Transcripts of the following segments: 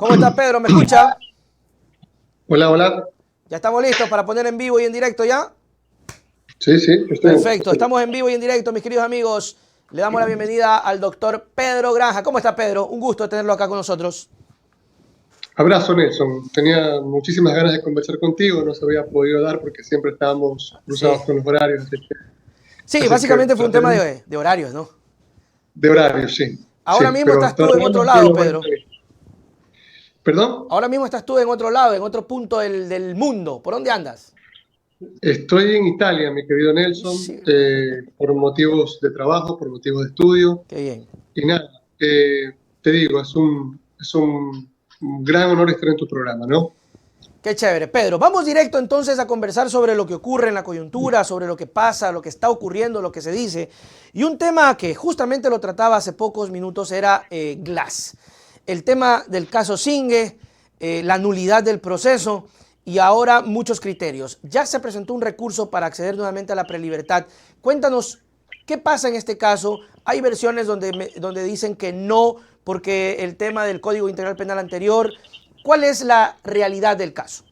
¿Cómo está Pedro? ¿Me escucha? Hola, hola. Ya estamos listos para poner en vivo y en directo ya. Sí, sí, yo Perfecto, estoy listo. estamos en vivo y en directo, mis queridos amigos. Le damos la bienvenida al doctor Pedro Granja. ¿Cómo está Pedro? Un gusto tenerlo acá con nosotros. Abrazo, Nelson. Tenía muchísimas ganas de conversar contigo, no se había podido dar porque siempre estábamos Sí. cruzados con los horarios, Sí, así que básicamente fue un para tema tener de horarios, ¿no? de horarios, sí, Ahora sí, mismo pero estás tú en tratando otro de hacer lado, una buena Pedro. entrevista. ¿Perdón? Ahora mismo estás tú en otro lado, en otro punto del mundo. ¿Por dónde andas? Estoy en Italia, mi querido Nelson, Sí. por motivos de trabajo, por motivos de estudio, Qué bien. y nada, te digo, es un gran honor estar en tu programa, ¿no? Qué chévere. Pedro, vamos directo entonces a conversar sobre lo que ocurre en la coyuntura, sobre lo que pasa, lo que está ocurriendo, lo que se dice. Y un tema que justamente lo trataba hace pocos minutos era Glass. El tema del caso Singue, la nulidad del proceso y ahora muchos criterios. Ya se presentó un recurso para acceder nuevamente a la prelibertad. Cuéntanos qué pasa en este caso. Hay versiones donde dicen que no, porque el tema del Código Integral Penal anterior. ¿Cuál es la realidad del caso?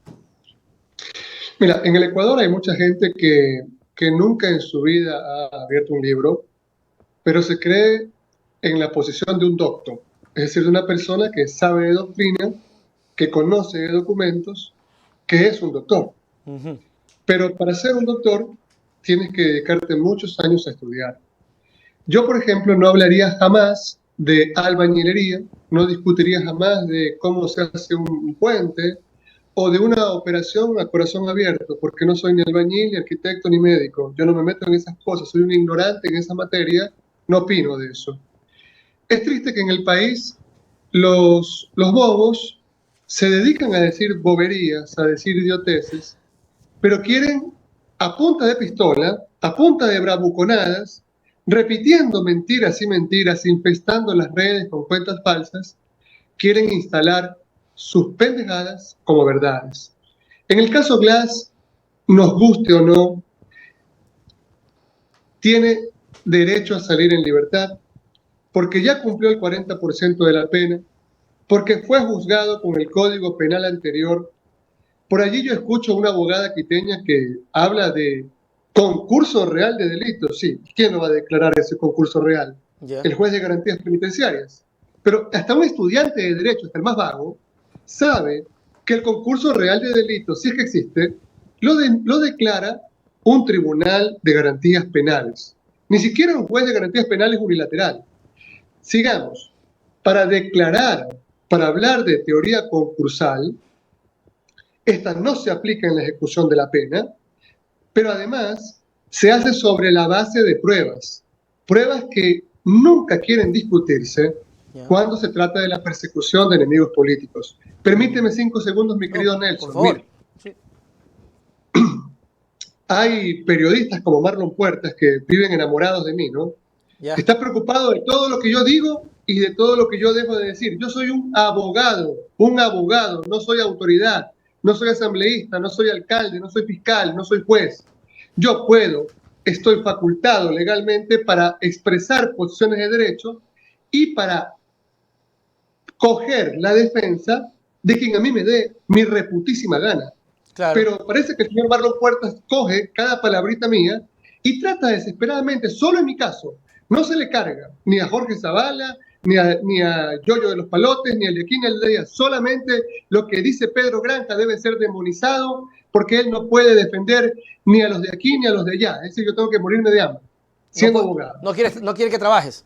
Mira, en el Ecuador hay mucha gente que nunca en su vida ha abierto un libro, pero se cree en la posición de un doctor, es decir, de una persona que sabe de doctrina, que conoce de documentos, que es un doctor. Uh -huh. Pero para ser un doctor tienes que dedicarte muchos años a estudiar. Yo, por ejemplo, no hablaría jamás de albañilería, no discutiría jamás de cómo se hace un puente o de una operación a corazón abierto, porque no soy ni albañil, ni arquitecto, ni médico. Yo no me meto en esas cosas, soy un ignorante en esa materia, no opino de eso. Es triste que en el país los bobos se dedican a decir boberías, a decir idioteces, pero quieren, a punta de pistola, a punta de bravuconadas, repitiendo mentiras, infestando las redes con cuentas falsas, quieren instalar sus pendejadas como verdades. En el caso Glass, nos guste o no, tiene derecho a salir en libertad porque ya cumplió el 40% de la pena, porque fue juzgado con el Código Penal anterior. Por allí yo escucho a una abogada quiteña que habla de concurso real de delitos. Sí, ¿quién no va a declarar ese concurso real? Yeah. El juez de garantías penitenciarias. Pero hasta un estudiante de derecho, hasta el más vago, sabe que el concurso real de delitos, si es que existe, lo declara un tribunal de garantías penales. Ni siquiera un juez de garantías penales unilateral. Sigamos. Para declarar, para hablar de teoría concursal, esta no se aplica en la ejecución de la pena, pero además se hace sobre la base de pruebas, pruebas que nunca quieren discutirse Yeah. cuando se trata de la persecución de enemigos políticos. Permíteme 5 segundos, mi No, querido por Nelson. Mira, favor. Sí. hay periodistas como Marlon Puertas que viven enamorados de mí, ¿no? Yeah. Está preocupado de todo lo que yo digo y de todo lo que yo dejo de decir. Yo soy un abogado, no soy autoridad, no soy asambleísta, no soy alcalde, no soy fiscal, no soy juez. Yo estoy facultado legalmente para expresar posiciones de derecho y para coger la defensa de quien a mí me dé mi reputísima gana. Claro. Pero parece que el señor Marlon Puertas coge cada palabrita mía y trata desesperadamente, solo en mi caso, no se le carga ni a Jorge Zavala, ni a Yoyo de los Palotes, ni al de aquí ni al de allá. Solamente lo que dice Pedro Granja debe ser demonizado porque él no puede defender ni a los de aquí ni a los de allá. Es decir, yo tengo que morirme de hambre, No, siendo abogado. no quiere que trabajes.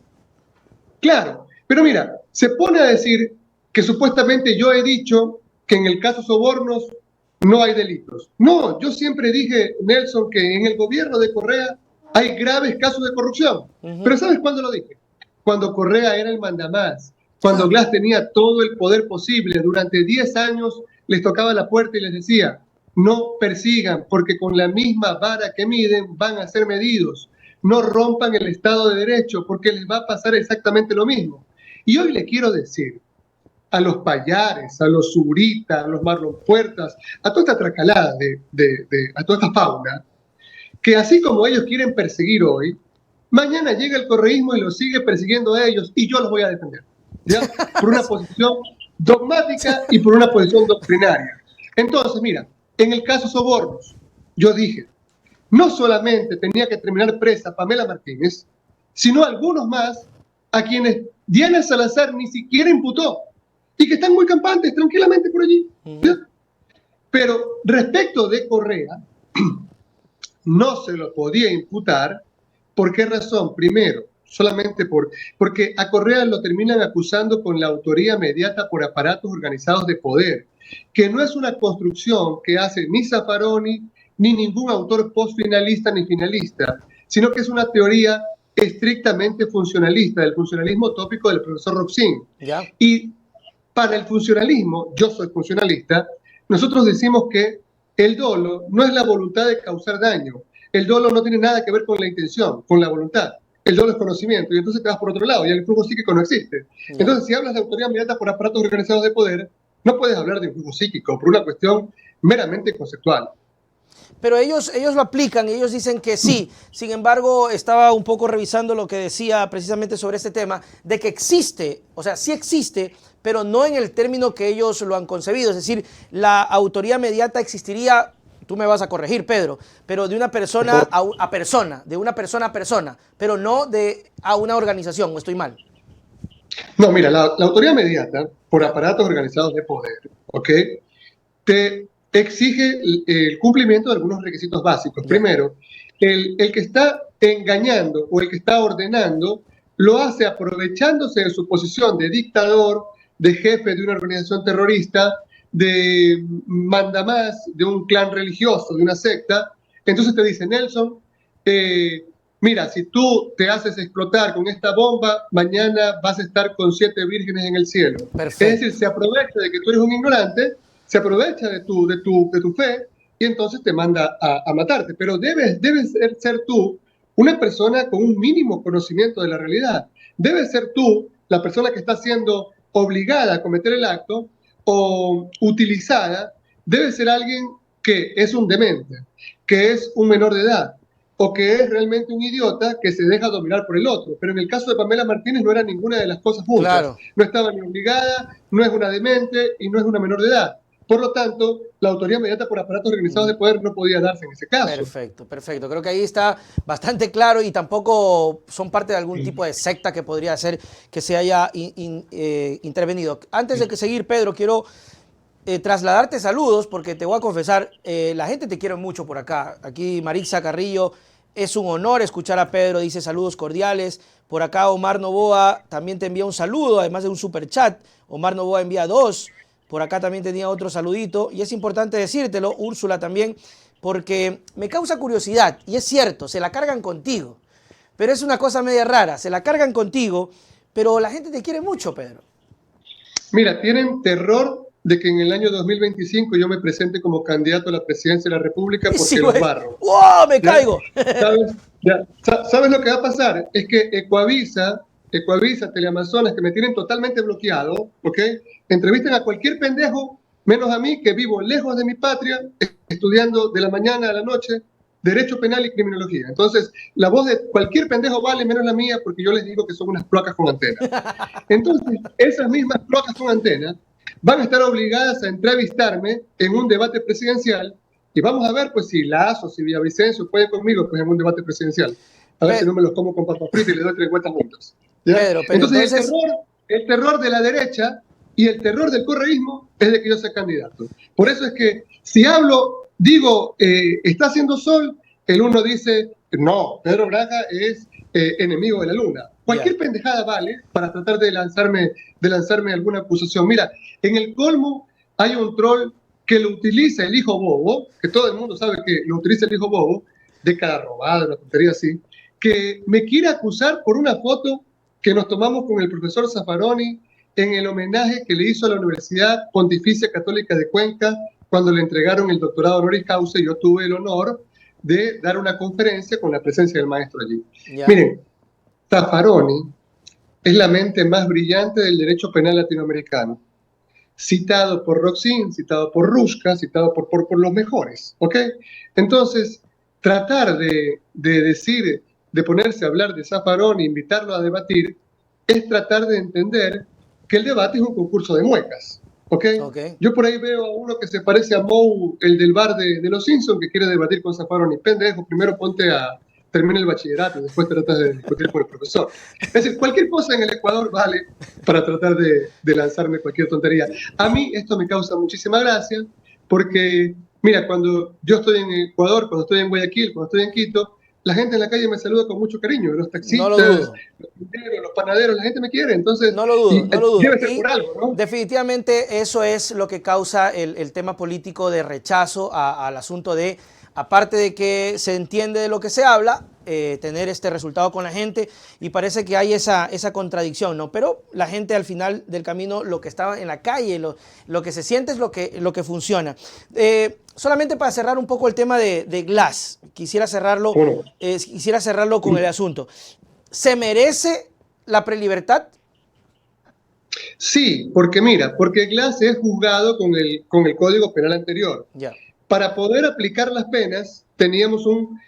Claro, pero mira, se pone a decir que supuestamente yo he dicho que en el caso Sobornos no hay delitos. No, yo siempre dije, Nelson, que en el gobierno de Correa hay graves casos de corrupción. Uh -huh. Pero ¿sabes cuándo lo dije? Cuando Correa era el mandamás, cuando Claro. Glass tenía todo el poder posible. Durante 10 años les tocaba la puerta y les decía, no persigan, porque con la misma vara que miden van a ser medidos. No rompan el Estado de Derecho, porque les va a pasar exactamente lo mismo. Y hoy le quiero decir a los Payares, a los Zurita, a los Marlon Puertas, a toda esta tracalada, a toda esta fauna, que así como ellos quieren perseguir hoy, mañana llega el correísmo y los sigue persiguiendo a ellos y yo los voy a defender, ¿ya? Por una posición dogmática y por una posición doctrinaria. Entonces, mira, en el caso sobornos, yo dije, no solamente tenía que terminar presa Pamela Martínez, sino algunos más a quienes Diana Salazar ni siquiera imputó y que están muy campantes tranquilamente por allí. ¿Ya? Pero respecto de Correa, no se lo podía imputar. ¿Por qué razón? Primero, solamente porque a Correa lo terminan acusando con la autoría mediata por aparatos organizados de poder, que no es una construcción que hace ni Zaffaroni ni ningún autor postfinalista ni finalista, sino que es una teoría estrictamente funcionalista, del funcionalismo tópico del profesor Roxin. ¿Ya? Y para el funcionalismo, yo soy funcionalista, nosotros decimos que el dolo no es la voluntad de causar daño. El dolo no tiene nada que ver con la intención, con la voluntad. El dolo es conocimiento y entonces te vas por otro lado y el flujo psíquico no existe. Ya. Entonces, si hablas de autoridad mediata por aparatos organizados de poder, no puedes hablar de un flujo psíquico por una cuestión meramente conceptual. Pero ellos lo aplican, ellos dicen que sí. Sin embargo, estaba un poco revisando lo que decía precisamente sobre este tema, de que existe, o sea, sí existe, pero no en el término que ellos lo han concebido. Es decir, la autoría mediata existiría, tú me vas a corregir, Pedro, pero de una persona a persona, de una persona a persona, pero no a una organización, ¿o estoy mal? No, mira, la autoridad mediata por aparatos organizados de poder, ¿ok? Te exige el cumplimiento de algunos requisitos básicos. Ya. Primero, el que está engañando o el que está ordenando lo hace aprovechándose de su posición de dictador, de jefe de una organización terrorista, de mandamás de un clan religioso, de una secta. Entonces te dice, Nelson, mira, si tú te haces explotar con esta bomba, mañana vas a estar con 7 vírgenes en el cielo. Perfecto. Es decir, se aprovecha de que tú eres un ignorante, se aprovecha de tu fe y entonces te manda a matarte. Pero debes ser tú una persona con un mínimo conocimiento de la realidad. Debes ser tú la persona que está siendo obligada a cometer el acto o utilizada. Debe ser alguien que es un demente, que es un menor de edad o que es realmente un idiota que se deja dominar por el otro. Pero en el caso de Pamela Martínez no era ninguna de las cosas juntas. Claro. No estaba ni obligada, no es una demente y no es una menor de edad. Por lo tanto, la autoría mediata por aparatos organizados de poder no podía darse en ese caso. Perfecto, perfecto. Creo que ahí está bastante claro y tampoco son parte de algún tipo de secta que podría hacer que se haya intervenido. Antes de seguir, Pedro, quiero trasladarte saludos porque te voy a confesar, la gente te quiere mucho por acá. Aquí Maritza Carrillo, es un honor escuchar a Pedro, dice saludos cordiales. Por acá Omar Novoa también te envía un saludo, además de un super chat. Omar Novoa envía 2. Por acá también tenía otro saludito y es importante decírtelo, Úrsula también, porque me causa curiosidad y es cierto, se la cargan contigo, pero es una cosa media rara, se la cargan contigo, pero la gente te quiere mucho, Pedro. Mira, tienen terror de que en el año 2025 yo me presente como candidato a la presidencia de la República porque Sí, los güey. barro. ¡Wow! ¡Me ¿Ya? caigo! ¿Sabes lo que va a pasar? Es que Ecoavisa, Teleamazonas, que me tienen totalmente bloqueado, ¿ok? Entrevistan a cualquier pendejo, menos a mí, que vivo lejos de mi patria, estudiando de la mañana a la noche Derecho Penal y Criminología. Entonces, la voz de cualquier pendejo vale menos la mía porque yo les digo que son unas placas con antena. Entonces, esas mismas placas con antena van a estar obligadas a entrevistarme en un debate presidencial y vamos a ver pues si Lazo, si Villavicencio pueden conmigo pues en un debate presidencial. A ver si no me los como con papas fritas y les doy 3 vueltas juntos. ¿Ya? Pedro, entonces el terror de la derecha y el terror del correísmo es de que yo sea candidato. Por eso es que si hablo, digo, está haciendo sol, el uno dice, no, Pedro Braga es enemigo de la luna. Cualquier pendejada vale para tratar de lanzarme alguna acusación. Mira, en el colmo hay un troll que lo utiliza el hijo bobo, que todo el mundo sabe que lo utiliza el hijo bobo, década robada, una tontería así, que me quiere acusar por una foto que nos tomamos con el profesor Zaffaroni en el homenaje que le hizo a la Universidad Pontificia Católica de Cuenca cuando le entregaron el doctorado honoris causa y yo tuve el honor de dar una conferencia con la presencia del maestro allí. Ya. Miren, Zaffaroni es la mente más brillante del derecho penal latinoamericano, citado por Roxin, citado por Rushka, citado por los mejores, ¿ok? Entonces, tratar de decir, de ponerse a hablar de Zaffaroni, invitarlo a debatir, es tratar de entender que el debate es un concurso de muecas, ¿ok? Ok. Yo por ahí veo a uno que se parece a Moe, el del bar de los Simpsons, que quiere debatir con Zafaro ni pendejo. Primero termina el bachillerato, después tratas de discutir con el profesor. Es decir, cualquier cosa en el Ecuador vale para tratar de lanzarme cualquier tontería. A mí esto me causa muchísima gracia, porque, mira, cuando yo estoy en Ecuador, cuando estoy en Guayaquil, cuando estoy en Quito, la gente en la calle me saluda con mucho cariño, los No lo taxistas, dudo. los tinteros, los panaderos, la gente me quiere, entonces, No lo dudo, y no lo dudo. debe ser Y por algo, ¿no? definitivamente eso es lo que causa el tema político de rechazo al asunto de, aparte de que se entiende de lo que se habla, tener este resultado con la gente, y parece que hay esa contradicción, ¿no? Pero la gente al final del camino, lo que estaba en la calle, lo que se siente es lo que funciona. Solamente para cerrar un poco el tema de Glass, quisiera cerrarlo con el asunto. ¿Se merece la prelibertad? Sí, porque mira, porque Glass es juzgado con el Código Penal anterior. Ya. Para poder aplicar las penas, teníamos un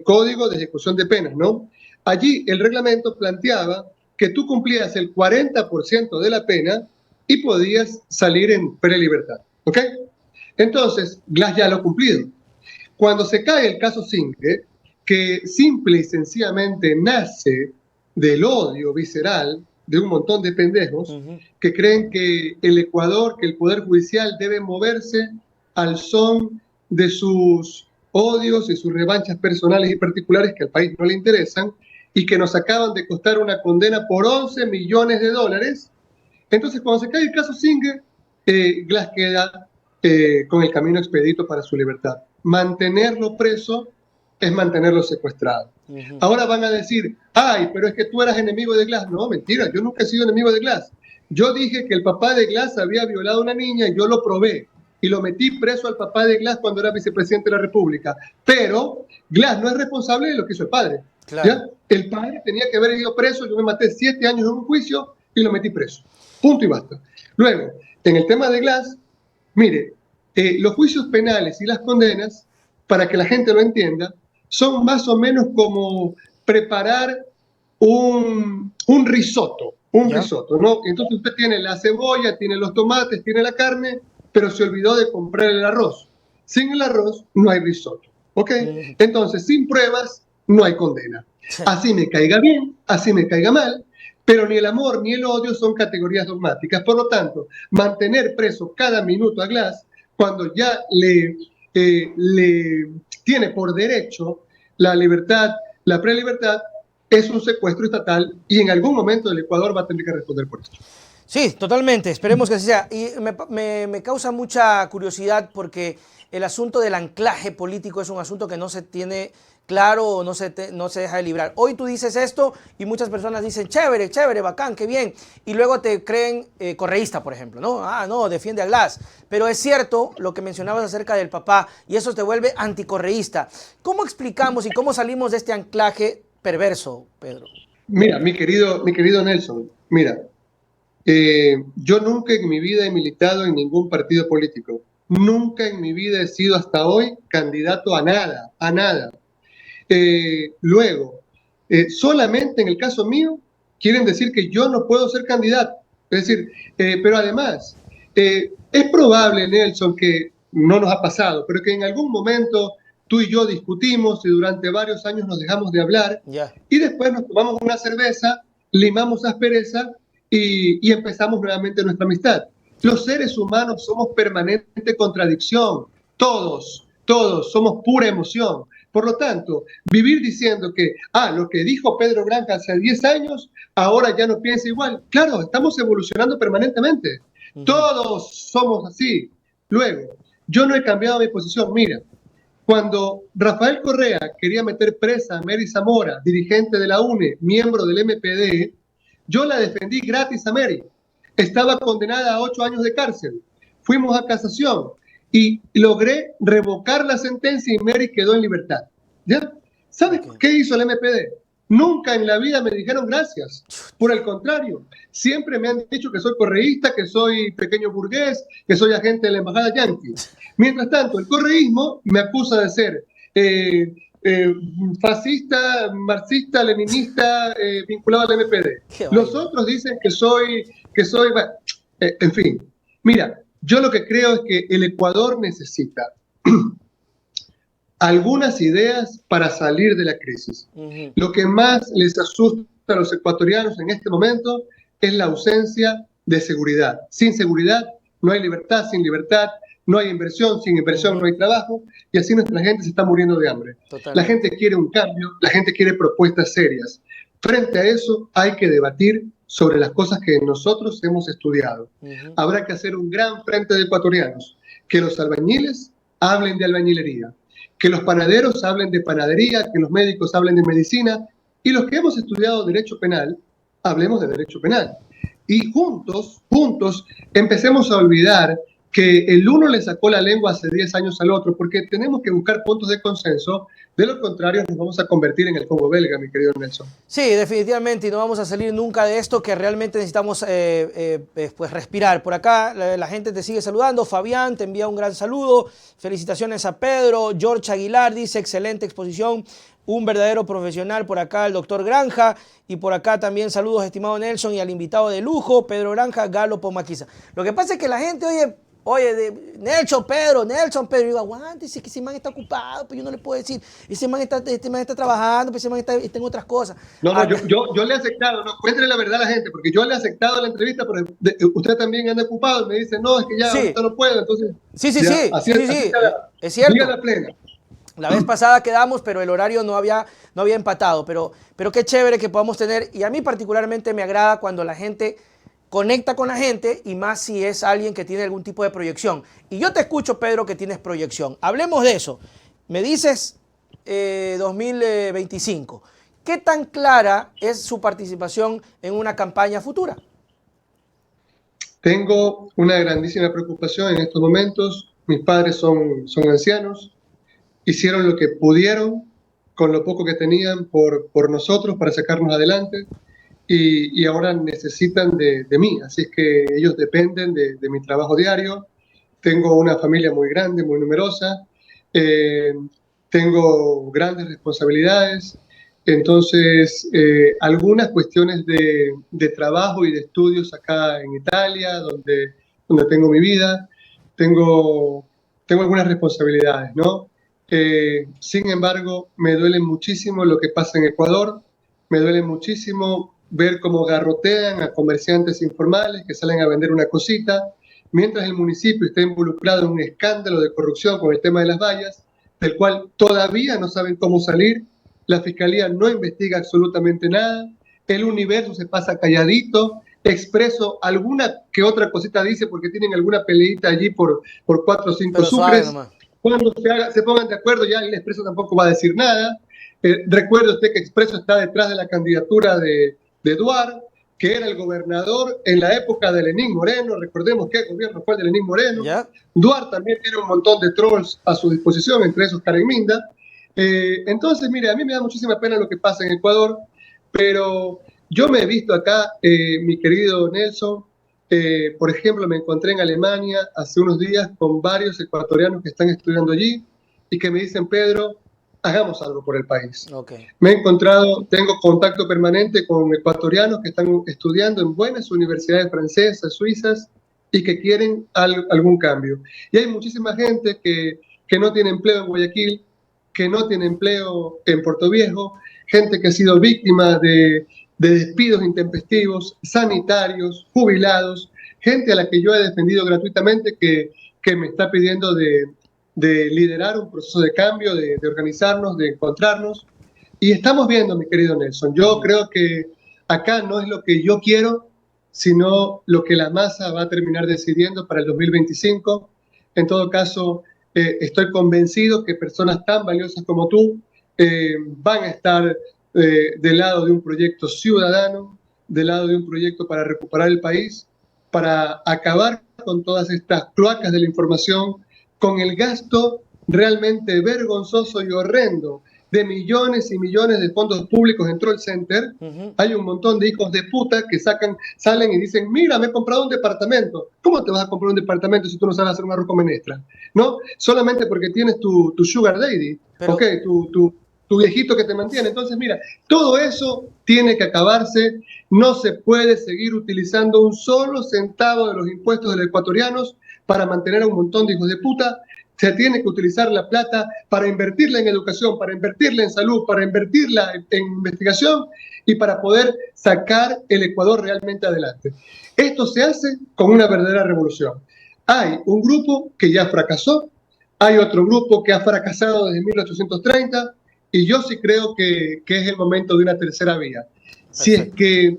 código de ejecución de penas, ¿no? Allí el reglamento planteaba que tú cumplías el 40% de la pena y podías salir en prelibertad, ¿ok? Entonces, Glass ya lo ha cumplido. Cuando se cae el caso Zinke, que simple y sencillamente nace del odio visceral de un montón de pendejos que creen que el Ecuador, que el Poder Judicial debe moverse al son de sus odios y sus revanchas personales y particulares que al país no le interesan y que nos acaban de costar una condena por 11 millones de dólares. Entonces, cuando se cae el caso Singer, Glass queda con el camino expedito para su libertad. Mantenerlo preso es mantenerlo secuestrado. Ahora van a decir, ay, pero es que tú eras enemigo de Glass. No, mentira, yo nunca he sido enemigo de Glass. Yo dije que el papá de Glass había violado a una niña y yo lo probé. Y lo metí preso al papá de Glass cuando era vicepresidente de la República. Pero Glass no es responsable de lo que hizo el padre. Claro. ¿Ya? El padre tenía que haber ido preso, yo me maté 7 años en un juicio y lo metí preso. Punto y basta. Luego, en el tema de Glass, mire, los juicios penales y las condenas, para que la gente lo entienda, son más o menos como preparar un risotto, ¿no? Entonces usted tiene la cebolla, tiene los tomates, tiene la carne, pero se olvidó de comprar el arroz. Sin el arroz no hay risotto, ¿ok? Entonces, sin pruebas no hay condena. Así me caiga bien, así me caiga mal, pero ni el amor ni el odio son categorías dogmáticas. Por lo tanto, mantener preso cada minuto a Glass, cuando ya le tiene por derecho la libertad, la prelibertad, es un secuestro estatal y en algún momento el Ecuador va a tener que responder por esto. Sí, totalmente, esperemos que así sea. Y me causa mucha curiosidad porque el asunto del anclaje político es un asunto que no se tiene claro o no se deja de librar. Hoy tú dices esto y muchas personas dicen, chévere, chévere, bacán, qué bien. Y luego te creen correísta, por ejemplo, ¿no? Ah, no, defiende a Glass. Pero es cierto lo que mencionabas acerca del papá y eso te vuelve anticorreísta. ¿Cómo explicamos y cómo salimos de este anclaje perverso, Pedro? Mira, mi querido Nelson, mira, yo nunca en mi vida he militado en ningún partido político. Nunca en mi vida he sido hasta hoy candidato a nada, a nada. Luego, solamente en el caso mío, quieren decir que yo no puedo ser candidato. Es decir, pero además, es probable, Nelson, que no nos ha pasado, pero que en algún momento tú y yo discutimos y durante varios años nos dejamos de hablar y después nos tomamos una cerveza, limamos aspereza y empezamos nuevamente nuestra amistad. Los seres humanos somos permanente contradicción, todos somos pura emoción. Por lo tanto, vivir diciendo que, lo que dijo Pedro Granja hace 10 años, ahora ya no piensa igual. Claro, estamos evolucionando permanentemente. Todos somos así. Luego, yo no he cambiado mi posición. Mira, cuando Rafael Correa quería meter presa a Mary Zamora, dirigente de la UNE, miembro del MPD, yo la defendí gratis a Mary. Estaba condenada a 8 años de cárcel. Fuimos a casación y logré revocar la sentencia y Mary quedó en libertad. ¿Ya? ¿Sabes qué hizo el MPD? Nunca en la vida me dijeron gracias. Por el contrario, siempre me han dicho que soy correísta, que soy pequeño burgués, que soy agente de la embajada yanqui. Mientras tanto, el correísmo me acusa de ser fascista, marxista, leninista, vinculado al MPD. Los otros dicen que soy que soy... en fin, mira, yo lo que creo es que el Ecuador necesita algunas ideas para salir de la crisis. Lo que más les asusta a los ecuatorianos en este momento es la ausencia de seguridad. Sin seguridad no hay libertad, sin libertad no hay inversión, sin inversión no hay trabajo, y así nuestra gente se está muriendo de hambre. Totalmente. La gente quiere un cambio, la gente quiere propuestas serias. Frente a eso hay que debatir sobre las cosas que nosotros hemos estudiado. Habrá que hacer un gran frente de ecuatorianos, que los albañiles hablen de albañilería, que los panaderos hablen de panadería, que los médicos hablen de medicina, y los que hemos estudiado derecho penal, hablemos de derecho penal. Y juntos, empecemos a olvidar que el uno le sacó la lengua hace 10 años al otro, porque tenemos que buscar puntos de consenso, de lo contrario nos vamos a convertir en el Congo belga, mi querido Nelson. Sí, definitivamente, y no vamos a salir nunca de esto, que realmente necesitamos pues respirar. Por acá la gente te sigue saludando, Fabián te envía un gran saludo, felicitaciones a Pedro, George Aguilar dice, excelente exposición, un verdadero profesional. Por acá el doctor Granja, y por acá también saludos, estimado Nelson, y al invitado de lujo, Pedro Granja, Galo Pomaquiza. Lo que pasa es que la gente, oye, de Nelson Pedro, y digo, aguántese, que ese man está ocupado, pues yo no le puedo decir, este man está trabajando, pues ese man está en otras cosas. No, yo le he aceptado, no, cuéntele la verdad a la gente, porque yo le he aceptado la entrevista, pero usted también anda ocupado, y me dice, no, es que ya ahorita no puedo, entonces... Sí, así es cierto. Diga la plena. La vez pasada quedamos, pero el horario no había empatado, pero qué chévere que podamos tener, y a mí particularmente me agrada cuando la gente conecta con la gente, y más si es alguien que tiene algún tipo de proyección. Y yo te escucho, Pedro, que tienes proyección. Hablemos de eso. Me dices 2025. ¿Qué tan clara es su participación en una campaña futura? Tengo una grandísima preocupación en estos momentos. Mis padres son ancianos. Hicieron lo que pudieron con lo poco que tenían por nosotros para sacarnos adelante. Y ahora necesitan de mí, así es que ellos dependen de mi trabajo diario. Tengo una familia muy grande, muy numerosa, tengo grandes responsabilidades, entonces algunas cuestiones de trabajo y de estudios acá en Italia, donde tengo mi vida, tengo algunas responsabilidades, ¿no? Sin embargo, me duele muchísimo lo que pasa en Ecuador, me duele muchísimo ver cómo garrotean a comerciantes informales que salen a vender una cosita, mientras el municipio está involucrado en un escándalo de corrupción con el tema de las vallas, del cual todavía no saben cómo salir, la fiscalía no investiga absolutamente nada, el universo se pasa calladito, Expreso alguna que otra cosita dice porque tienen alguna peleita allí por 4 o 5 sucres. Cuando se pongan de acuerdo ya el Expreso tampoco va a decir nada. Recuerde usted que Expreso está detrás de la candidatura de Duarte, que era el gobernador en la época de Lenín Moreno. Recordemos que el gobierno fue el de Lenín Moreno. ¿Ya? Duarte también tiene un montón de trolls a su disposición, entre esos Karen Minda. Entonces, mire, a mí me da muchísima pena lo que pasa en Ecuador, pero yo me he visto acá, mi querido Nelson, por ejemplo, me encontré en Alemania hace unos días con varios ecuatorianos que están estudiando allí y que me dicen, Pedro, hagamos algo por el país. Okay. Me he encontrado, tengo contacto permanente con ecuatorianos que están estudiando en buenas universidades francesas, suizas, y que quieren algún cambio. Y hay muchísima gente que no tiene empleo en Guayaquil, que no tiene empleo en Puerto Viejo, gente que ha sido víctima de despidos intempestivos, sanitarios, jubilados, gente a la que yo he defendido gratuitamente que me está pidiendo de liderar un proceso de cambio, de organizarnos, de encontrarnos. Y estamos viendo, mi querido Nelson, yo creo que acá no es lo que yo quiero, sino lo que la masa va a terminar decidiendo para el 2025. En todo caso, estoy convencido que personas tan valiosas como tú van a estar del lado de un proyecto ciudadano, del lado de un proyecto para recuperar el país, para acabar con todas estas cloacas de la información, con el gasto realmente vergonzoso y horrendo de millones y millones de fondos públicos en Troll Center. Hay un montón de hijos de puta que salen y dicen, mira, me he comprado un departamento. ¿Cómo te vas a comprar un departamento si tú no sabes hacer un arroz con menestra? ¿No? Solamente porque tienes tu sugar daddy, pero, okay, tu tu viejito que te mantiene. Entonces, mira, todo eso tiene que acabarse. No se puede seguir utilizando un solo centavo de los impuestos de los ecuatorianos para mantener a un montón de hijos de puta. Se tiene que utilizar la plata para invertirla en educación, para invertirla en salud, para invertirla en investigación y para poder sacar el Ecuador realmente adelante. Esto se hace con una verdadera revolución. Hay un grupo que ya fracasó, hay otro grupo que ha fracasado desde 1830 y yo sí creo que es el momento de una tercera vía. Si es que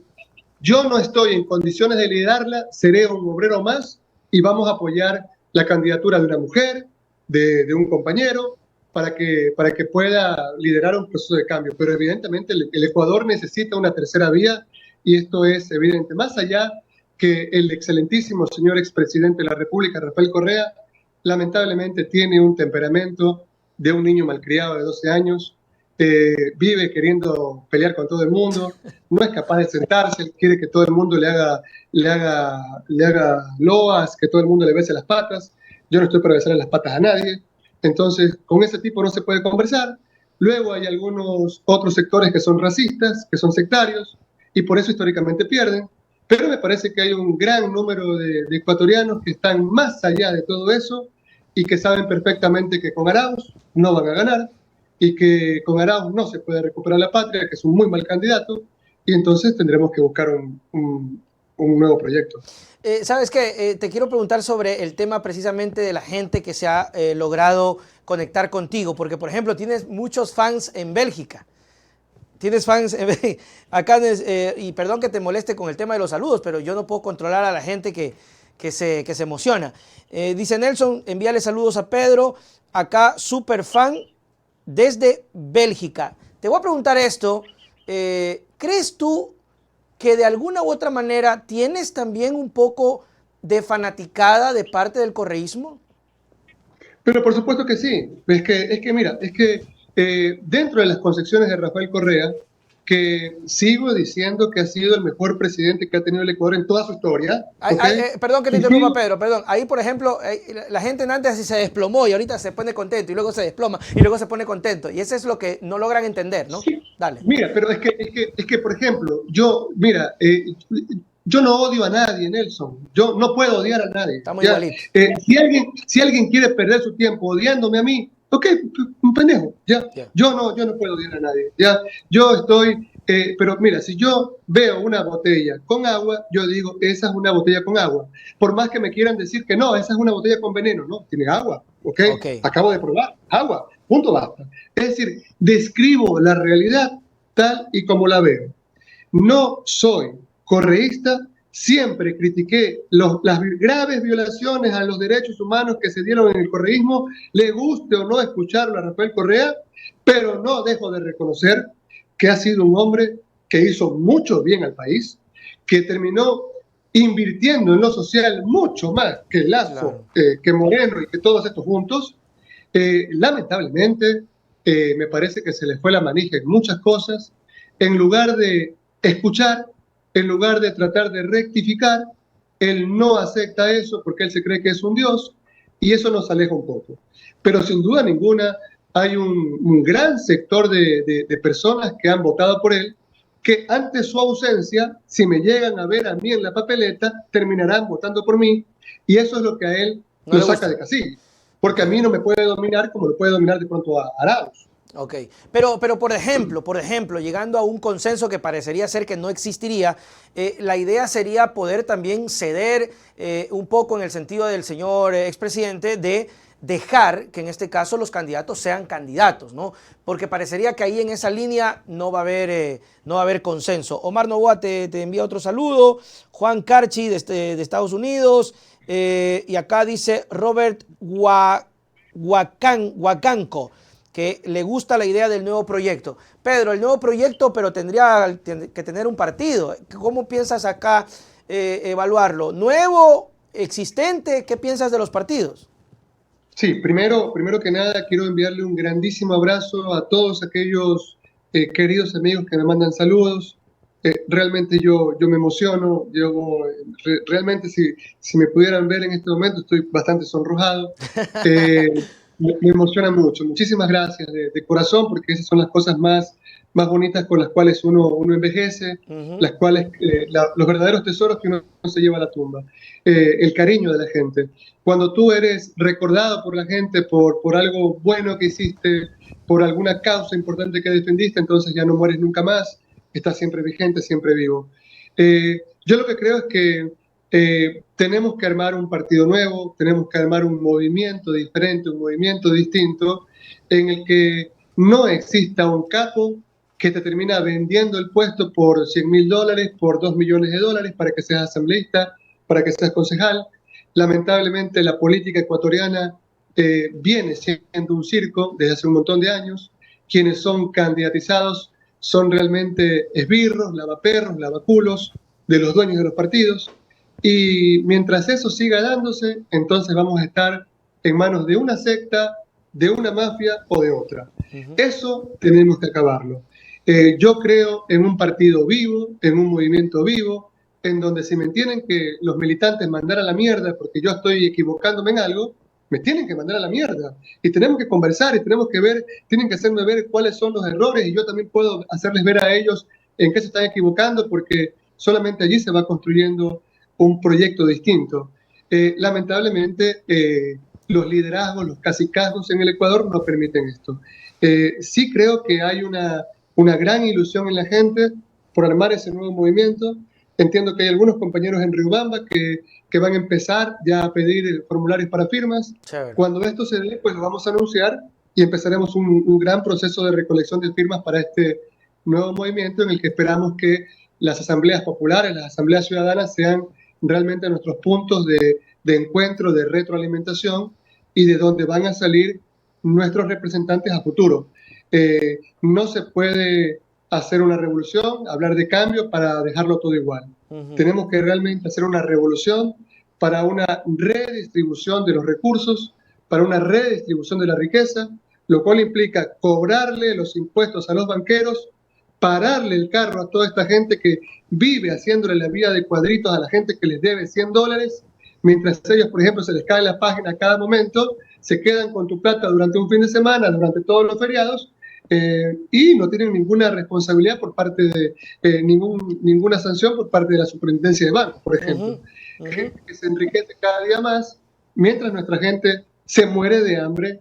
yo no estoy en condiciones de liderarla, seré un obrero más y vamos a apoyar la candidatura de una mujer, de un compañero, para que pueda liderar un proceso de cambio. Pero evidentemente el Ecuador necesita una tercera vía y esto es evidente. Más allá que el excelentísimo señor expresidente de la República, Rafael Correa, lamentablemente tiene un temperamento de un niño malcriado de 12 años, vive queriendo pelear con todo el mundo, no es capaz de sentarse, quiere que todo el mundo le haga loas, que todo el mundo le bese las patas. Yo no estoy para besarle las patas a nadie. Entonces, con ese tipo no se puede conversar. Luego hay algunos otros sectores que son racistas, que son sectarios, y por eso históricamente pierden. Pero me parece que hay un gran número de ecuatorianos que están más allá de todo eso y que saben perfectamente que con Arauz no van a ganar y que con Arauz no se puede recuperar la patria, que es un muy mal candidato, y entonces tendremos que buscar un nuevo proyecto. ¿Sabes qué? Te quiero preguntar sobre el tema precisamente de la gente que se ha logrado conectar contigo, porque por ejemplo tienes muchos fans en Bélgica. Tienes fans acá, y perdón que te moleste con el tema de los saludos, pero yo no puedo controlar a la gente que se emociona. Dice Nelson, envíale saludos a Pedro, acá super fan desde Bélgica. Te voy a preguntar esto, ¿crees tú que de alguna u otra manera tienes también un poco de fanaticada de parte del correísmo? Pero por supuesto que sí. Mira, dentro de las concepciones de Rafael Correa, que sigo diciendo que ha sido el mejor presidente que ha tenido el Ecuador en toda su historia. Perdón que te interrumpa, Pedro, perdón. Ahí, por ejemplo, la gente antes se desplomó y ahorita se pone contento y luego se desploma y luego se pone contento. Y eso es lo que no logran entender, ¿no? Sí. Dale. Mira, pero por ejemplo, yo no odio a nadie, Nelson. Yo no puedo odiar a nadie. Estamos igualitos. Si alguien quiere perder su tiempo odiándome a mí, ok, un pendejo, ya. Yeah. Yo no puedo odiar a nadie, ya. Yo estoy, pero mira, si yo veo una botella con agua, yo digo, esa es una botella con agua. Por más que me quieran decir que no, esa es una botella con veneno, no, tiene agua, ok. Acabo de probar, agua, punto, basta. Es decir, describo la realidad tal y como la veo. No soy correísta. Siempre critiqué las graves violaciones a los derechos humanos que se dieron en el correísmo, le guste o no escucharlo a Rafael Correa, pero no dejo de reconocer que ha sido un hombre que hizo mucho bien al país, que terminó invirtiendo en lo social mucho más que Lazo, claro, que Moreno y que todos estos juntos. Lamentablemente, me parece que se le fue la manija en muchas cosas. En lugar de escuchar, en lugar de tratar de rectificar, él no acepta eso porque él se cree que es un dios y eso nos aleja un poco. Pero sin duda ninguna hay un gran sector de personas que han votado por él que ante su ausencia, si me llegan a ver a mí en la papeleta, terminarán votando por mí y eso es lo que a él lo saca de casillo. Porque a mí no me puede dominar como lo puede dominar de pronto a Arauz. Ok, pero por ejemplo, llegando a un consenso que parecería ser que no existiría, la idea sería poder también ceder un poco en el sentido del señor expresidente de dejar que en este caso los candidatos sean candidatos, ¿no? Porque parecería que ahí en esa línea no va a haber consenso. Omar Novoa te envía otro saludo, Juan Carchi de Estados Unidos, y acá dice Robert Huacanco, que le gusta la idea del nuevo proyecto. Pedro, el nuevo proyecto, pero tendría que tener un partido. ¿Cómo piensas acá evaluarlo? ¿Nuevo? ¿Existente? ¿Qué piensas de los partidos? Sí, primero que nada quiero enviarle un grandísimo abrazo a todos aquellos queridos amigos que me mandan saludos. Realmente yo me emociono, realmente si me pudieran ver en este momento estoy bastante sonrojado. Me emociona mucho. Muchísimas gracias de corazón, porque esas son las cosas más bonitas con las cuales uno envejece, las cuales, los verdaderos tesoros que uno se lleva a la tumba. El cariño de la gente. Cuando tú eres recordado por la gente por algo bueno que hiciste, por alguna causa importante que defendiste, entonces ya no mueres nunca más, estás siempre vigente, siempre vivo. Yo lo que creo es que tenemos que armar un partido nuevo, tenemos que armar un movimiento diferente, un movimiento distinto, en el que no exista un capo que te termina vendiendo el puesto por $100.000, por $2 millones para que seas asambleísta, para que seas concejal. Lamentablemente la política ecuatoriana viene siendo un circo desde hace un montón de años. Quienes son candidatizados son realmente esbirros, lavaperros, lavaculos de los dueños de los partidos. Y mientras eso siga dándose, entonces vamos a estar en manos de una secta, de una mafia o de otra. Eso tenemos que acabarlo. Yo creo en un partido vivo, en un movimiento vivo, en donde si me tienen que los militantes mandar a la mierda porque yo estoy equivocándome en algo, me tienen que mandar a la mierda. Y tenemos que conversar y tenemos que ver, tienen que hacerme ver cuáles son los errores y yo también puedo hacerles ver a ellos en qué se están equivocando, porque solamente allí se va construyendo un proyecto distinto. Lamentablemente, los liderazgos, los cacicazgos en el Ecuador no permiten esto. Sí creo que hay una gran ilusión en la gente por armar ese nuevo movimiento. Entiendo que hay algunos compañeros en Riobamba que van a empezar ya a pedir formularios para firmas. Chévere. Cuando esto se dé, pues lo vamos a anunciar y empezaremos un gran proceso de recolección de firmas para este nuevo movimiento en el que esperamos que las asambleas populares, las asambleas ciudadanas sean realmente nuestros puntos de encuentro, de retroalimentación y de donde van a salir nuestros representantes a futuro. No se puede hacer una revolución, hablar de cambio para dejarlo todo igual. Tenemos que realmente hacer una revolución para una redistribución de los recursos, para una redistribución de la riqueza, lo cual implica cobrarle los impuestos a los banqueros, pararle el carro a toda esta gente que vive haciéndole la vida de cuadritos a la gente que les debe $100, mientras ellos, por ejemplo, se les cae la página a cada momento, se quedan con tu plata durante un fin de semana, durante todos los feriados, y no tienen ninguna responsabilidad por parte de ninguna sanción por parte de la superintendencia de bancos, por ejemplo. Gente que se enriquece cada día más, mientras nuestra gente se muere de hambre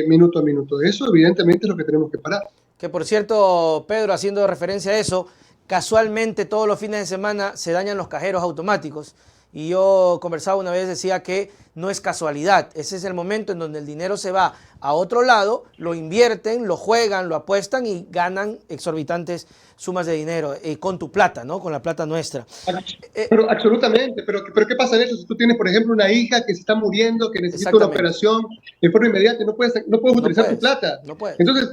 minuto a minuto. Eso evidentemente es lo que tenemos que parar. Que por cierto, Pedro, haciendo referencia a eso, casualmente todos los fines de semana se dañan los cajeros automáticos. Y yo conversaba una vez, decía que no es casualidad. Ese es el momento en donde el dinero se va a otro lado, lo invierten, lo juegan, lo apuestan y ganan exorbitantes sumas de dinero con tu plata, ¿no? Con la plata nuestra. Pero absolutamente, pero ¿qué pasa en eso? Si tú tienes, por ejemplo, una hija que se está muriendo, que necesita una operación de forma inmediata, no puedes utilizar tu plata. No puedes. Entonces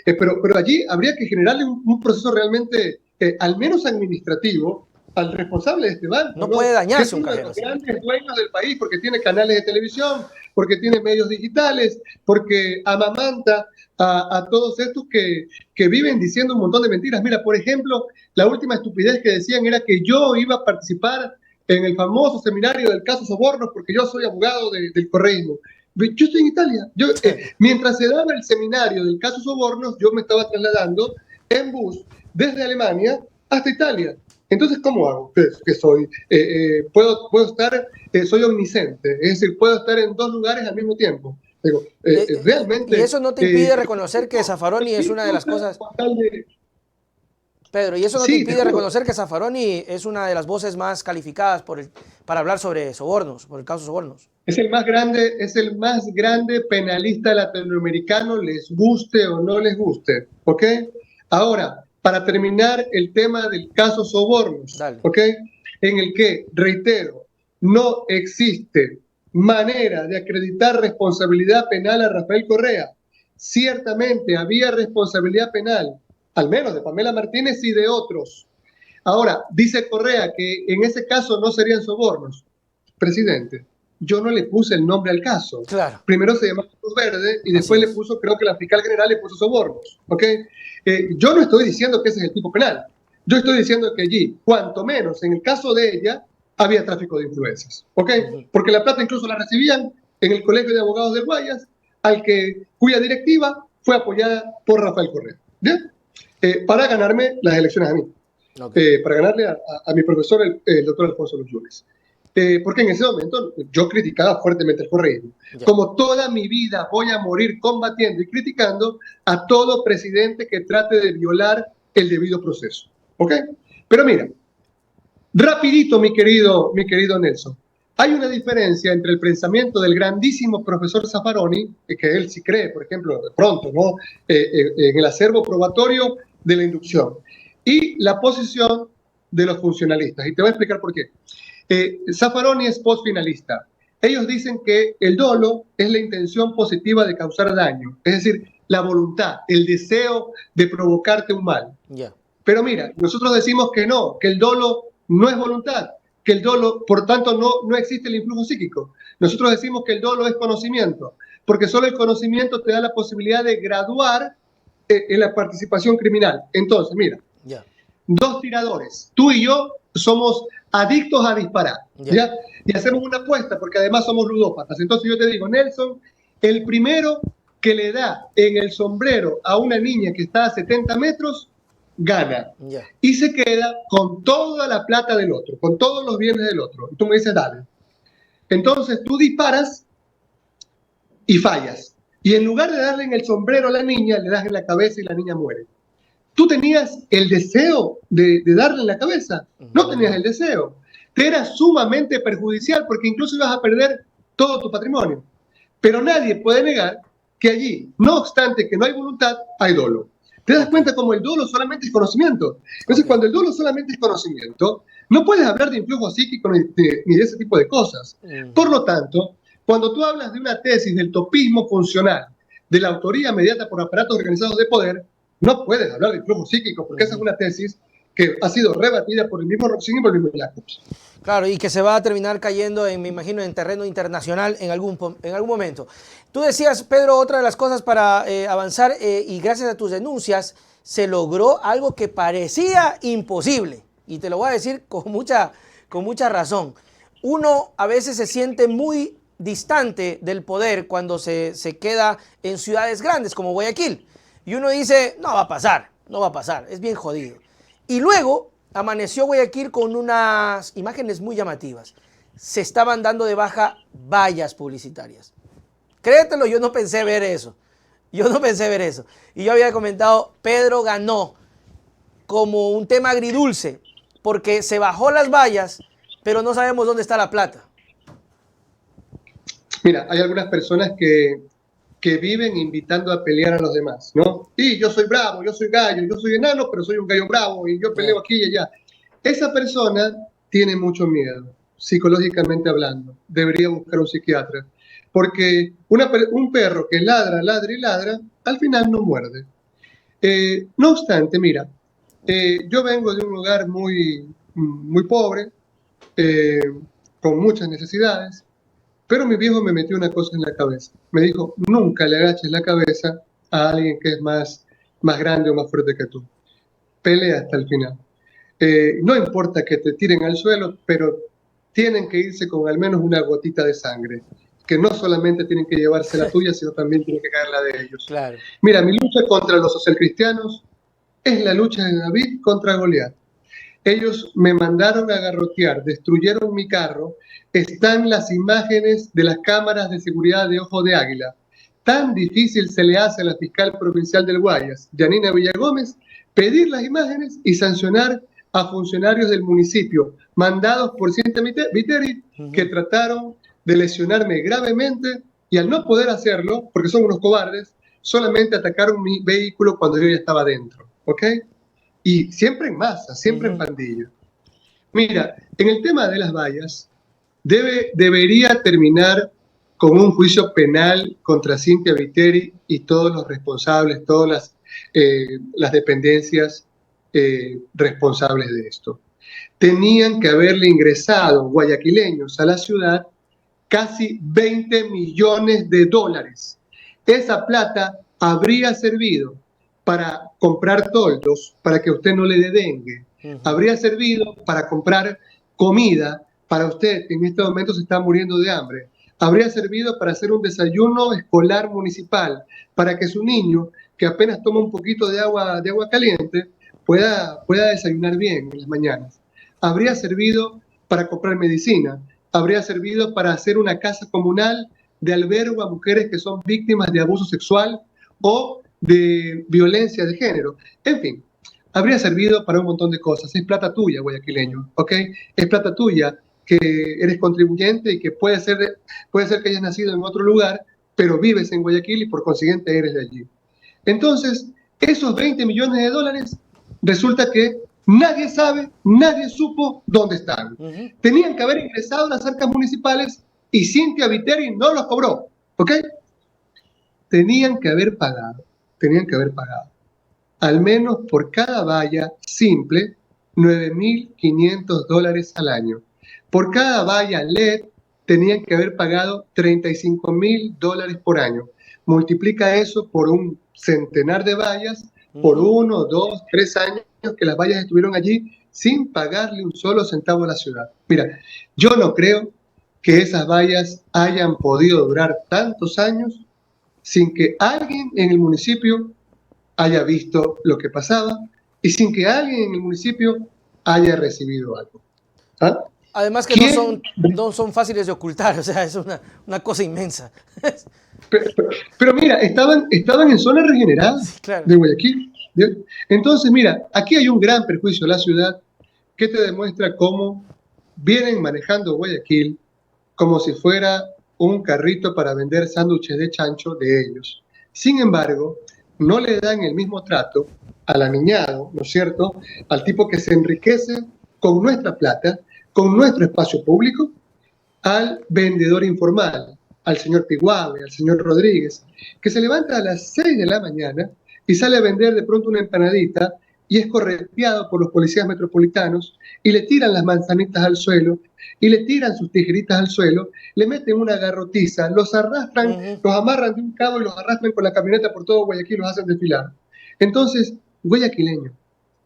pero allí habría que generarle un proceso realmente, al menos administrativo, al responsable de este banco. No puede dañarse un cajero. Es uno de los grandes dueños del país, porque tiene canales de televisión, porque tiene medios digitales, porque amamanta a todos estos que viven diciendo un montón de mentiras. Mira, por ejemplo, la última estupidez que decían era que yo iba a participar en el famoso seminario del caso Sobornos porque yo soy abogado del correísmo. Yo estoy en Italia. Mientras se daba el seminario del caso Sobornos, yo me estaba trasladando en bus desde Alemania hasta Italia. Entonces, ¿cómo hago? ¿Qué soy? Puedo estar, soy omnisciente, es decir, puedo estar en dos lugares al mismo tiempo. Digo, realmente... ¿Y eso no te impide reconocer que Zaffaroni es una de las cosas... Pedro, ¿y eso no te impide reconocer que Zaffaroni es una de las voces más calificadas para hablar sobre sobornos, por el caso Sobornos? Es el más grande penalista latinoamericano, les guste o no les guste, ¿ok? Ahora, para terminar el tema del caso Sobornos, ¿ok? En el que, reitero, no existe manera de acreditar responsabilidad penal a Rafael Correa. Ciertamente había responsabilidad penal, al menos de Pamela Martínez y de otros. Ahora, dice Correa que en ese caso no serían sobornos. Presidente, yo no le puse el nombre al caso. Claro. Primero se llamaba Cruz Verde y después le puso, creo que la fiscal general le puso sobornos, ¿ok? Yo no estoy diciendo que ese es el tipo penal. Yo estoy diciendo que allí, cuanto menos en el caso de ella, había tráfico de influencias, ¿ok? Porque la plata incluso la recibían en el Colegio de Abogados del Guayas, cuya directiva fue apoyada por Rafael Correa, ¿bien? Para ganarme las elecciones a mí, para ganarle a mi profesor, el doctor Alfonso Luz Yunes. Porque en ese momento yo criticaba fuertemente el correísmo. Como toda mi vida voy a morir combatiendo y criticando a todo presidente que trate de violar el debido proceso. ¿Ok? Pero mira, rapidito, mi querido Nelson, hay una diferencia entre el pensamiento del grandísimo profesor Zaffaroni, que él sí cree, por ejemplo, de pronto, ¿no? En el acervo probatorio de la inducción, y la posición de los funcionalistas. Y te voy a explicar por qué. Zaffaroni es postfinalista. Ellos dicen que el dolo es la intención positiva de causar daño, es decir, la voluntad, el deseo de provocarte un mal. Pero mira, nosotros decimos que no, que el dolo no es voluntad, que el dolo, por tanto, no existe el influjo psíquico. Nosotros decimos que el dolo es conocimiento, porque solo el conocimiento te da la posibilidad de graduar en la participación criminal. Entonces, mira, dos tiradores, tú y yo somos adictos a disparar, ¿ya? Y hacemos una apuesta porque además somos ludópatas. Entonces yo te digo, Nelson, el primero que le da en el sombrero a una niña que está a 70 metros, gana. Y se queda con toda la plata del otro, con todos los bienes del otro. Y tú me dices, dale. Entonces tú disparas y fallas. Y en lugar de darle en el sombrero a la niña, le das en la cabeza y la niña muere. ¿Tú tenías el deseo de darle en la cabeza? No tenías el deseo. Te era sumamente perjudicial porque incluso ibas a perder todo tu patrimonio. Pero nadie puede negar que allí, no obstante que no hay voluntad, hay dolo. ¿Te das cuenta cómo el dolo solamente es conocimiento? Entonces, cuando el dolo solamente es conocimiento, no puedes hablar de influjo psíquico ni de ese tipo de cosas. Por lo tanto, cuando tú hablas de una tesis del topismo funcional, de la autoría mediata por aparatos organizados de poder, no puedes hablar de influjo psíquico, porque esa es una tesis que ha sido rebatida por el mismo Roxin y por el mismo Jacobs. Claro, y que se va a terminar cayendo, me imagino, en terreno internacional en algún momento. Tú decías, Pedro, otra de las cosas para avanzar, y gracias a tus denuncias, se logró algo que parecía imposible. Y te lo voy a decir con mucha razón. Uno a veces se siente muy distante del poder cuando se queda en ciudades grandes como Guayaquil. Y uno dice, no va a pasar, es bien jodido. Y luego amaneció Guayaquil con unas imágenes muy llamativas. Se estaban dando de baja vallas publicitarias. Créetelo, yo no pensé ver eso. Y yo había comentado, Pedro ganó como un tema agridulce, porque se bajó las vallas, pero no sabemos dónde está la plata. Mira, hay algunas personas que viven invitando a pelear a los demás, ¿no? Y yo soy bravo, yo soy gallo, yo soy enano, pero soy un gallo bravo y yo peleo aquí y allá. Esa persona tiene mucho miedo, psicológicamente hablando. Debería buscar un psiquiatra. Porque un perro que ladra, ladra y ladra, al final no muerde. No obstante, mira, yo vengo de un lugar muy pobre, con muchas necesidades, pero mi viejo me metió una cosa en la cabeza. Me dijo, nunca le agaches la cabeza a alguien que es más grande o más fuerte que tú. Pelea hasta el final. No importa que te tiren al suelo, pero tienen que irse con al menos una gotita de sangre. Que no solamente tienen que llevarse la tuya, sino también tienen que caer la de ellos. Claro. Mira, mi lucha contra los socialcristianos es la lucha de David contra Goliat. Ellos me mandaron a garrotear, destruyeron mi carro. Están las imágenes de las cámaras de seguridad de Ojo de Águila. Tan difícil se le hace a la fiscal provincial del Guayas, Yanina Villagómez, pedir las imágenes y sancionar a funcionarios del municipio, mandados por Cintia Viteri, que trataron de lesionarme gravemente y al no poder hacerlo, porque son unos cobardes, solamente atacaron mi vehículo cuando yo ya estaba dentro, ¿ok? Y siempre en masa, siempre en pandilla. Mira, en el tema de las vallas, debería terminar con un juicio penal contra Cintia Viteri y todos los responsables, todas las dependencias responsables de esto. Tenían que haberle ingresado guayaquileños a la ciudad casi 20 millones de dólares. Esa plata habría servido para comprar toldos, para que usted no le dé dengue. Habría servido para comprar comida para usted, que en este momento se está muriendo de hambre. habría servido para hacer un desayuno escolar municipal, para que su niño, que apenas toma un poquito de agua caliente, pueda desayunar bien en las mañanas. Habría servido para comprar medicina, habría servido para hacer una casa comunal de albergo a mujeres que son víctimas de abuso sexual o de violencia de género. En fin, habría servido para un montón de cosas. Es plata tuya, guayaquileño, ¿ok? Es plata tuya, que eres contribuyente y que puede ser que hayas nacido en otro lugar, pero vives en Guayaquil y por consiguiente eres de allí. Entonces, esos 20 millones de dólares, resulta que nadie sabe, nadie supo dónde están. Tenían que haber ingresado a las arcas municipales y Cynthia Viteri no los cobró, ¿ok? Tenían que haber pagado, al menos por cada valla simple, $9.500 al año. Por cada valla LED tenían que haber pagado $35.000 por año. Multiplica eso por un centenar de vallas, por 1, 2, 3 años que las vallas estuvieron allí sin pagarle un solo centavo a la ciudad. Mira, yo no creo que esas vallas hayan podido durar tantos años sin que alguien en el municipio haya visto lo que pasaba y sin que alguien en el municipio haya recibido algo. ¿Ah? Además que no son fáciles de ocultar, o sea, es una cosa inmensa. Pero mira, estaban en zona regenerada, sí, claro, de Guayaquil. Entonces, mira, aquí hay un gran perjuicio a la ciudad que te demuestra cómo vienen manejando Guayaquil como si fuera un carrito para vender sándwiches de chancho de ellos. Sin embargo, no le dan el mismo trato al aniñado, ¿no es cierto?, al tipo que se enriquece con nuestra plata, con nuestro espacio público, al vendedor informal, al señor Piguave, al señor Rodríguez, que se levanta a las 6 de la mañana y sale a vender de pronto una empanadita y es correteado por los policías metropolitanos y le tiran las manzanitas al suelo y le tiran sus tijeritas al suelo, le meten una garrotiza, los arrastran, los amarran de un cabo y los arrastran con la camioneta por todo Guayaquil y los hacen desfilar. Entonces, guayaquileño,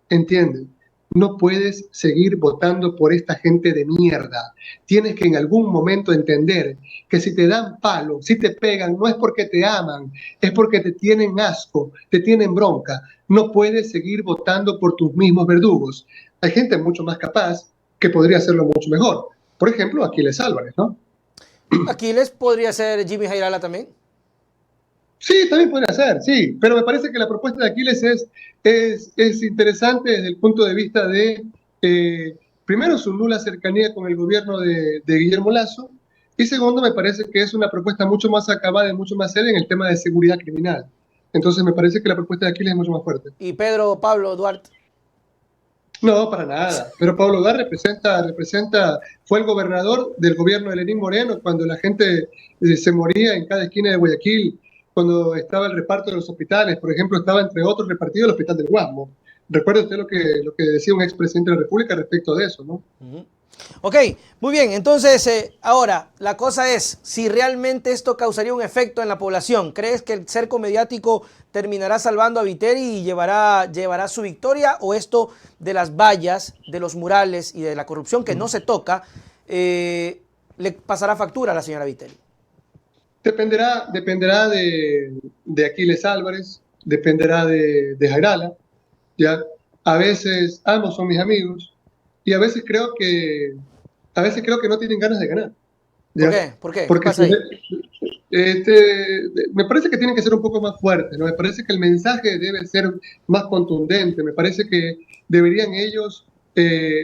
entiende, no puedes seguir votando por esta gente de mierda. Tienes que en algún momento entender que si te dan palo, si te pegan, no es porque te aman, es porque te tienen asco, te tienen bronca. No puedes seguir votando por tus mismos verdugos. Hay gente mucho más capaz que podría hacerlo mucho mejor. Por ejemplo, Aquiles Álvarez, ¿no? ¿Aquiles podría ser Jimmy Jairala también? Sí, también podría ser, sí, pero me parece que la propuesta de Aquiles es interesante desde el punto de vista de, primero, su nula cercanía con el gobierno de Guillermo Lasso, y segundo, me parece que es una propuesta mucho más acabada y mucho más seria en el tema de seguridad criminal. Entonces me parece que la propuesta de Aquiles es mucho más fuerte. ¿Y Pablo Duarte? No, para nada. Pero Pablo Duarte fue el gobernador del gobierno de Lenín Moreno cuando la gente se moría en cada esquina de Guayaquil, cuando estaba el reparto de los hospitales. Por ejemplo, estaba entre otros repartido el hospital del Guasmo. Recuerda usted lo que decía un expresidente de la República respecto de eso, ¿no? Ok, muy bien. Entonces, ahora, la cosa es, si realmente esto causaría un efecto en la población, ¿crees que el cerco mediático terminará salvando a Viteri y llevará su victoria? ¿O esto de las vallas, de los murales y de la corrupción que no se toca, le pasará factura a la señora Viteri? Dependerá de Aquiles Álvarez, dependerá de Jairala, ¿ya? A veces ambos son mis amigos y a veces creo que no tienen ganas de ganar. ¿Ya? ¿Por qué? Porque ¿Qué pasa ahí? Me parece que tienen que ser un poco más fuertes, ¿no? Me parece que el mensaje debe ser más contundente, me parece que deberían ellos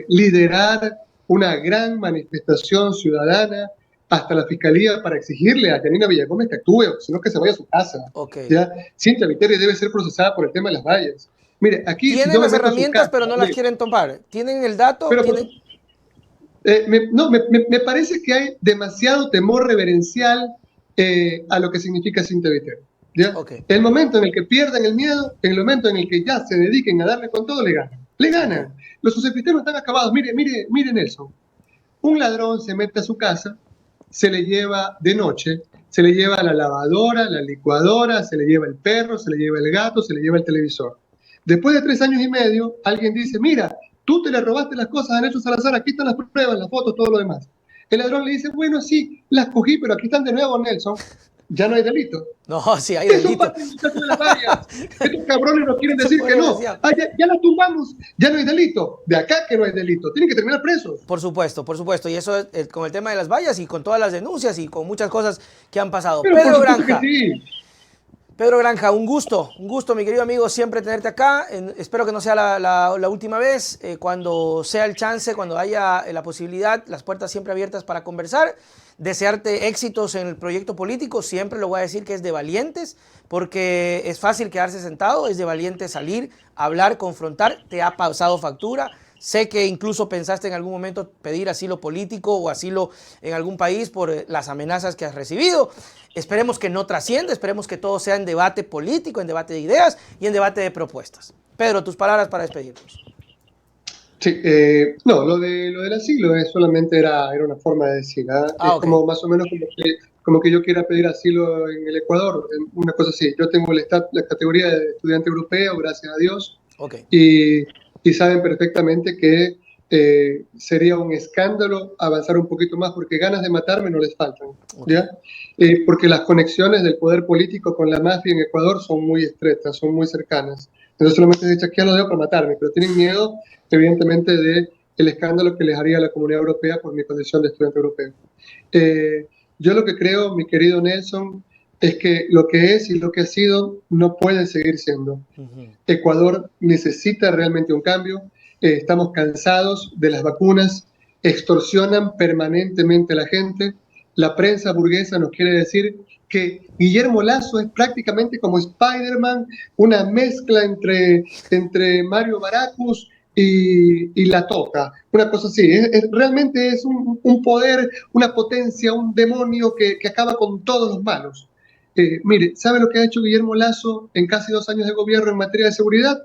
liderar una gran manifestación ciudadana hasta la fiscalía para exigirle a Janina Villagómez que actúe, sino que se vaya a su casa. Okay. ¿Ya? Cynthia Viteri debe ser procesada por el tema de las vallas. Mire, aquí tienen las herramientas, pero no las quieren tomar. ¿Tienen el dato? Pero, me parece que hay demasiado temor reverencial a lo que significa Cynthia Viteri. ¿Ya? Okay. El momento en el que pierdan el miedo, en el momento en el que ya se dediquen a darle con todo, le ganan. Le ganan. Okay. Los susceptibles están acabados. Mire, Nelson. Un ladrón se mete a su casa, se le lleva de noche, se le lleva la lavadora, la licuadora, se le lleva el perro, se le lleva el gato, se le lleva el televisor. Después de 3 años y medio, alguien dice, mira, tú te le robaste las cosas a Nelson Salazar, aquí están las pruebas, las fotos, todo lo demás. El ladrón le dice, bueno, sí, las cogí, pero aquí están de nuevo, Nelson. Ya no hay delito. No, sí, hay Eso delito. pasa en el caso de las vallas. Estos cabrones nos quieren Eso decir fue que no. desgraciado. Ah, ya la tumbamos, ya no hay delito. De acá que no hay delito. Tienen que terminar presos. Por supuesto, por supuesto. Y eso es con el tema de las vallas y con todas las denuncias y con muchas cosas que han pasado. Pero por Pedro supuesto que Granja, sí. Pedro Granja, un gusto, mi querido amigo, siempre tenerte acá. Espero que no sea la última vez. Cuando sea el chance, cuando haya la posibilidad, las puertas siempre abiertas para conversar. Desearte éxitos en el proyecto político. Siempre lo voy a decir que es de valientes, porque es fácil quedarse sentado, es de valientes salir, hablar, confrontar. Te ha pasado factura. Sé que incluso pensaste en algún momento pedir asilo político o asilo en algún país por las amenazas que has recibido. Esperemos que no trascienda, esperemos que todo sea en debate político, en debate de ideas y en debate de propuestas. Pedro, tus palabras para despedirnos. Sí, no, lo del asilo solamente era una forma de decir, ¿ah? Es Ok, como más o menos como que yo quiera pedir asilo en el Ecuador, una cosa así. Yo tengo la categoría de estudiante europeo, gracias a Dios, ok, y, y saben perfectamente que sería un escándalo avanzar un poquito más, porque ganas de matarme no les faltan, ok. ¿ya? Porque las conexiones del poder político con la mafia en Ecuador son muy estrechas, son muy cercanas. Entonces solamente se chequean los dedos para matarme, pero tienen miedo, evidentemente, de el escándalo que les haría a la comunidad europea por mi condición de estudiante europeo. Eh, yo lo que creo, mi querido Nelson, es que lo que es y lo que ha sido no puede seguir siendo. Ujú. Ecuador necesita realmente un cambio. Estamos cansados de las vacunas, extorsionan permanentemente a la gente. La prensa burguesa nos quiere decir que Guillermo Lasso es prácticamente como Spider-Man, una mezcla entre Mario Baracus y La Toca, una cosa así. Realmente es un poder, una potencia, un demonio que acaba con todos los malos. Mire, ¿sabe lo que ha hecho Guillermo Lasso en casi 2 años de gobierno en materia de seguridad?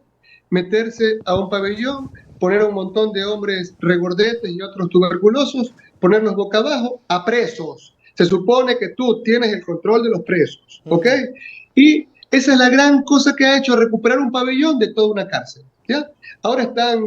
Meterse a un pabellón, poner a un montón de hombres regordetes y otros tuberculosos, ponerlos boca abajo a presos. Se supone que tú tienes el control de los presos, ¿ok? Ujú. Y esa es la gran cosa que ha hecho, recuperar un pabellón de toda una cárcel, ¿ya? Ahora están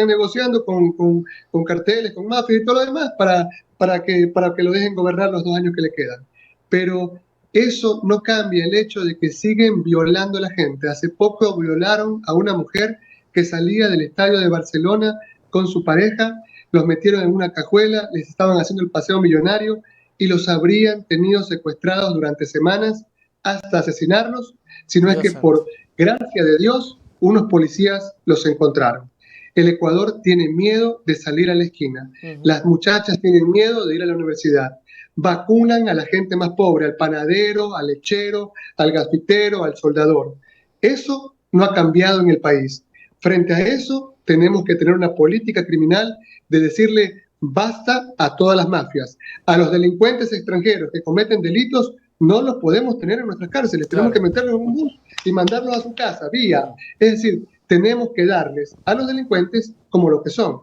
negociando con carteles, con mafias y todo lo demás para que lo dejen gobernar los 2 años que le quedan. Pero eso no cambia el hecho de que siguen violando a la gente. Hace poco violaron a una mujer que salía del estadio de Barcelona con su pareja, los metieron en una cajuela, les estaban haciendo el paseo millonario y los habrían tenido secuestrados durante semanas hasta asesinarlos, si no es Dios que santo. por gracia de Dios unos policías los encontraron. El Ecuador tiene miedo de salir a la esquina. Ujú. Las muchachas tienen miedo de ir a la universidad. Vacunan a la gente más pobre, al panadero, al lechero, al gasfitero, al soldador. Eso no ha cambiado en el país. Frente a eso, tenemos que tener una política criminal de decirle basta a todas las mafias. A los delincuentes extranjeros que cometen delitos, no los podemos tener en nuestras cárceles. Tenemos que Claro. meterlos en un bus y mandarlos a su casa, vía. Ujú. Es decir, tenemos que darles a los delincuentes como lo que son,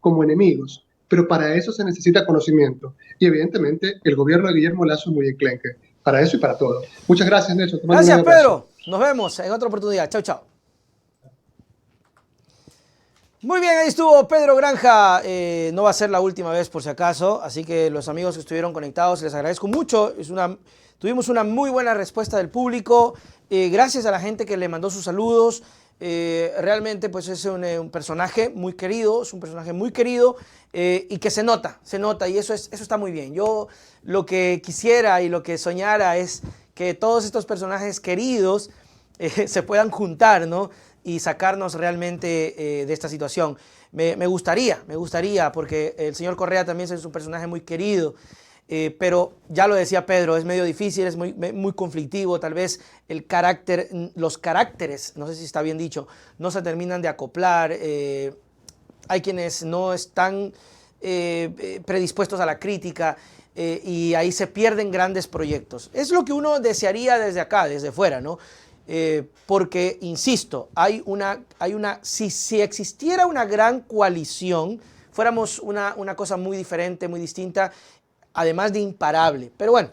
como enemigos. Pero para eso se necesita conocimiento. Y evidentemente el gobierno de Guillermo Lasso es muy enclenque. Para eso y para todo. Muchas gracias, Nelson. Te mando un Gracias, gran abrazo. Pedro. Nos vemos en otra oportunidad. Chao, chao. Muy bien, ahí estuvo Pedro Granja. No va a ser la última vez por si acaso, así que los amigos que estuvieron conectados les agradezco mucho. Tuvimos una muy buena respuesta del público. Gracias a la gente que le mandó sus saludos. Realmente pues es un personaje muy querido, es un personaje muy querido y que se nota y eso está muy bien. Yo lo que quisiera y lo que soñara es que todos estos personajes queridos se puedan juntar, ¿no? Y sacarnos realmente de esta situación. Me gustaría, porque el señor Correa también es un personaje muy querido, pero ya lo decía Pedro, es medio difícil, es muy conflictivo, tal vez los caracteres, no sé si está bien dicho, no se terminan de acoplar, hay quienes no están predispuestos a la crítica, y ahí se pierden grandes proyectos. Es lo que uno desearía desde acá, desde fuera, ¿no? Porque, insisto, si existiera una gran coalición, fuéramos una cosa muy diferente, muy distinta, además de imparable. Pero bueno,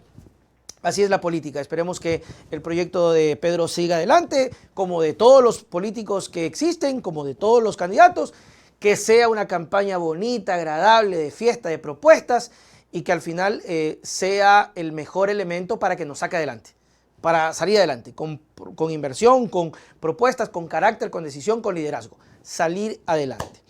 así es la política. Esperemos que el proyecto de Pedro siga adelante, como de todos los políticos que existen, como de todos los candidatos, que sea una campaña bonita, agradable, de fiesta, de propuestas, y que al final sea el mejor elemento para que nos saque adelante, para salir adelante, con inversión, con propuestas, con carácter, con decisión, con liderazgo, salir adelante.